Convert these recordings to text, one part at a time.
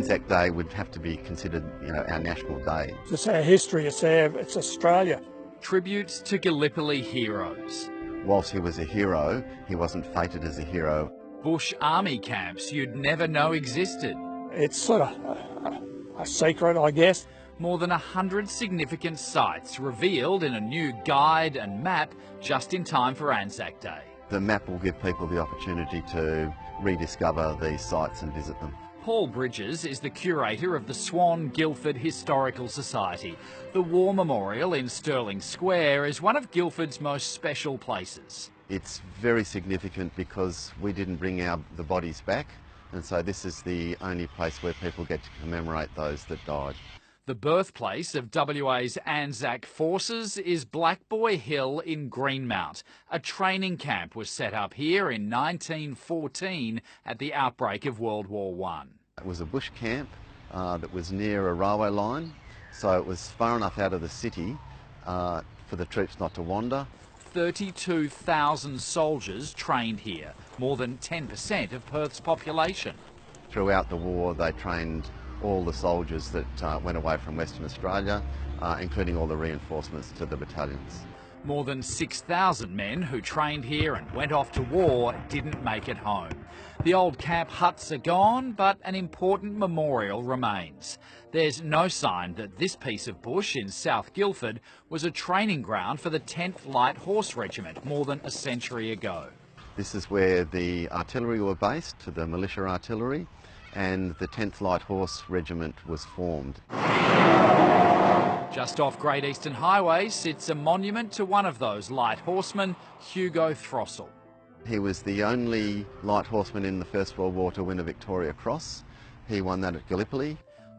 Anzac Day would have to be considered, our national day. It's our history, it's Australia. Tributes to Gallipoli heroes. Whilst he was a hero, he wasn't fated as a hero. Bush army camps you'd never know existed. It's sort of a secret, I guess. More than 100 significant sites revealed in a new guide and map just in time for Anzac Day. The map will give people the opportunity to rediscover these sites and visit them. Paul Bridges is the curator of the Swan Guildford Historical Society. The War Memorial in Stirling Square is one of Guildford's most special places. It's very significant because we didn't bring the bodies back, and so this is the only place where people get to commemorate those that died. The birthplace of WA's Anzac forces is Black Boy Hill in Greenmount. A training camp was set up here in 1914 at the outbreak of World War I. It was a bush camp that was near a railway line, so it was far enough out of the city for the troops not to wander. 32,000 soldiers trained here, more than 10% of Perth's population. Throughout the war they trained all the soldiers that went away from Western Australia, including all the reinforcements to the battalions. More than 6,000 men who trained here and went off to war didn't make it home. The old camp huts are gone, but an important memorial remains. There's no sign that this piece of bush in South Guildford was a training ground for the 10th Light Horse Regiment more than a century ago. This is where the artillery were based, the militia artillery, and the 10th Light Horse Regiment was formed. Just off Great Eastern Highway sits a monument to one of those light horsemen, Hugo Throssell. He was the only light horseman in the First World War to win a Victoria Cross. He won that at Gallipoli.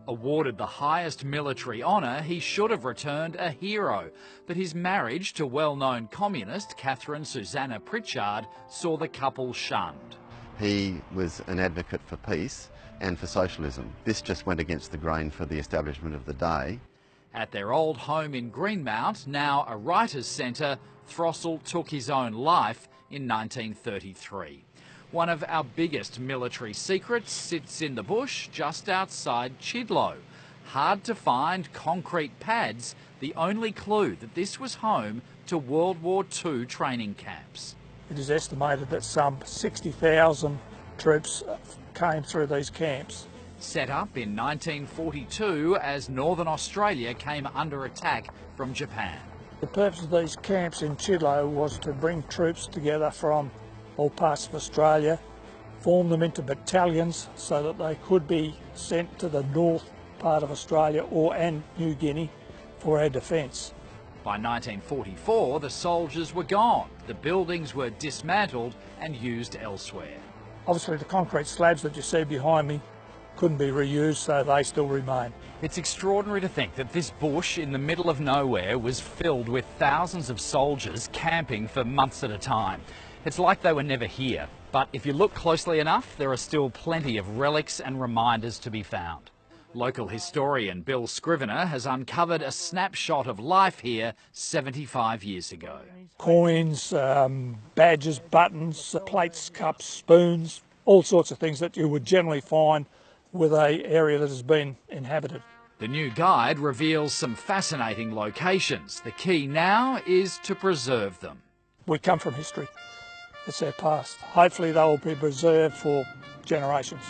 Awarded the highest military honour, he should have returned a hero, but his marriage to well-known communist Catherine Susanna Pritchard saw the couple shunned. He was an advocate for peace and for socialism. This just went against the grain for the establishment of the day. At their old home in Greenmount, now a writer's centre, Throssell took his own life in 1933. One of our biggest military secrets sits in the bush just outside Chidlow. Hard to find concrete pads, the only clue that this was home to World War II training camps. It is estimated that some 60,000 troops came through these camps. Set up in 1942 as Northern Australia came under attack from Japan. The purpose of these camps in Chidlow was to bring troops together from all parts of Australia, form them into battalions so that they could be sent to the north part of Australia and New Guinea for our defence. By 1944, the soldiers were gone. The buildings were dismantled and used elsewhere. Obviously the concrete slabs that you see behind me couldn't be reused, so they still remain. It's extraordinary to think that this bush in the middle of nowhere was filled with thousands of soldiers camping for months at a time. It's like they were never here, but if you look closely enough, there are still plenty of relics and reminders to be found. Local historian Bill Scrivener has uncovered a snapshot of life here 75 years ago. Coins, badges, buttons, plates, cups, spoons, all sorts of things that you would generally find with an area that has been inhabited. The new guide reveals some fascinating locations. The key now is to preserve them. We come from history. It's our past. Hopefully they will be preserved for generations.